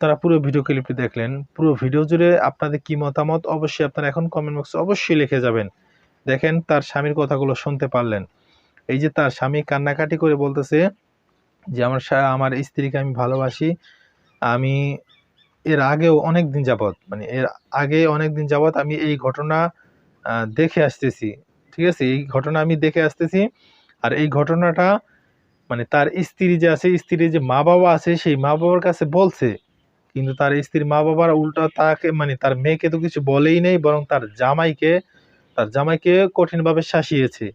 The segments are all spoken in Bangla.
আপনারা পুরো ভিডিও ক্লিপটি দেখলেন। পুরো ভিডিও জুড়ে আপনাদের কি মতামত অবশ্যই আপনারা এখন কমেন্ট বক্সে অবশ্যই লিখে যাবেন। দেখেন তার স্বামীর কথাগুলো শুনতে পারলেন। এই যে তার স্বামী কান্নাকাটি করে বলতেছে যে আমার স্ত্রীকে আমি ভালোবাসি। আমি এর আগেও অনেকদিন যাবৎ এর আগে অনেকদিন যাবৎ আমি এই ঘটনা দেখে আসতেছি। ঠিক আছে? এই ঘটনা আমি দেখে আসতেছি। আর এই ঘটনাটা তার স্ত্রী যে আছে, স্ত্রীর যে মা-বাবা আছে সেই মা-বাবার কাছে বলছে। কিন্তু তার স্ত্রীর মা-বাবারা উল্টা তাকে তার মেয়েকে তো কিছু বলেই নাই, বরং তার জামাইকে কঠিনভাবে শাসিয়েছে।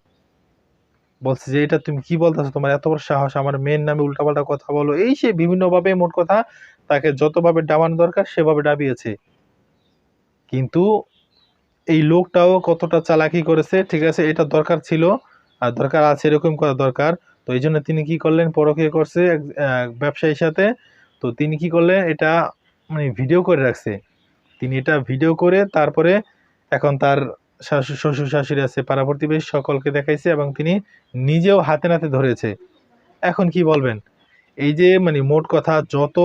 বলছে যে, "এটা তুমি কি বলতেছো? তোমার এত বড় সাহস আমার মেয়ের নামে উল্টাপাল্টা কথা বলো।" এই সেই বিভিন্নভাবে মোট কথা তাকে যতভাবে ডাবানো দরকার সেভাবে ডাবিয়েছে। কিন্তু এই লোকটাও কতটা চালাকি করেছে, ঠিক আছে? এটা দরকার ছিল আর দরকার আছে, এরকম করা দরকার। তো এইজন্য তিনি কি করলেন, পরকীয়া করছে এক ব্যবসায়ীর সাথে। তো তিনি কি করলেন, এটা ভিডিও করে রাখছে। তিনি এটা ভিডিও করে তারপরে এখন তার শ্বশুর-শাশুড়ি আছে, পাড়া-প্রতিবেশী সকলকে দেখাইছে এবং তিনি নিজেও হাতে নাতে ধরেছে। এখন কি বলবেন? এই যে মোট কথা যত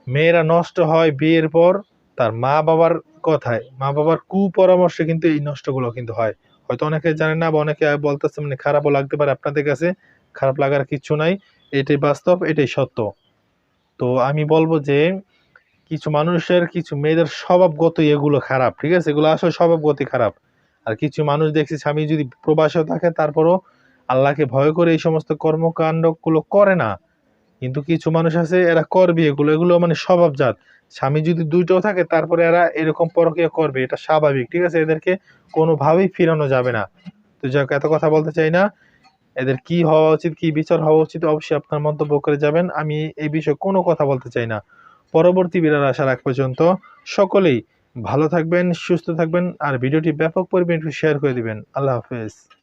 মেয়েরা নষ্ট হয় বিয়ের পর তার মা-বাবার কথায়, মা-বাবার কুপরামর্শে কিন্তু এই নষ্টগুলো কিন্তু হয়। হয়তো অনেকে জানে না বা অনেকে বলতেছে খারাপও লাগতে পারে আপনাদের কাছে। খারাপ লাগার কিচ্ছু নাই। এটাই বাস্তব, এটাই সত্য। তো আমি বলব যে কিছু মেয়েদের স্বভাবগতই এগুলো খারাপ। ঠিক আছে? এগুলো আসলে স্বভাবগতই খারাপ। আর কিছু মানুষ দেখছি স্বামী যদি প্রবাসেও থাকে তারপরও আল্লাহকে ভয় করে এই সমস্ত কর্মকান্ডগুলো করে না। কিন্তু কিছু মানুষ আছে এরা করবে এগুলো। এগুলো স্বভাবজাত। স্বামী যদি ২ টাও থাকে তারপরে এরা এরকম পরকীয়া করবে। এটা স্বাভাবিক। ঠিক আছে? এদেরকে কোনোভাবেই ফিরানো যাবে না। তো যাক, এত কথা বলতে চাই না। এদের কি হওয়া উচিত, কি বিচার হওয়া উচিত অবশ্যই আপনার মন্তব্য করে যাবেন। আমি এই বিষয়ে কোনো কথা বলতে চাই না। পরবর্তী ভিডিওর আসার আগ পর্যন্ত সকলেই ভালো থাকবেন, সুস্থ থাকবেন আর ভিডিওটি ব্যাপক পরিমাণে একটু শেয়ার করে দিবেন। আল্লাহ হাফেজ।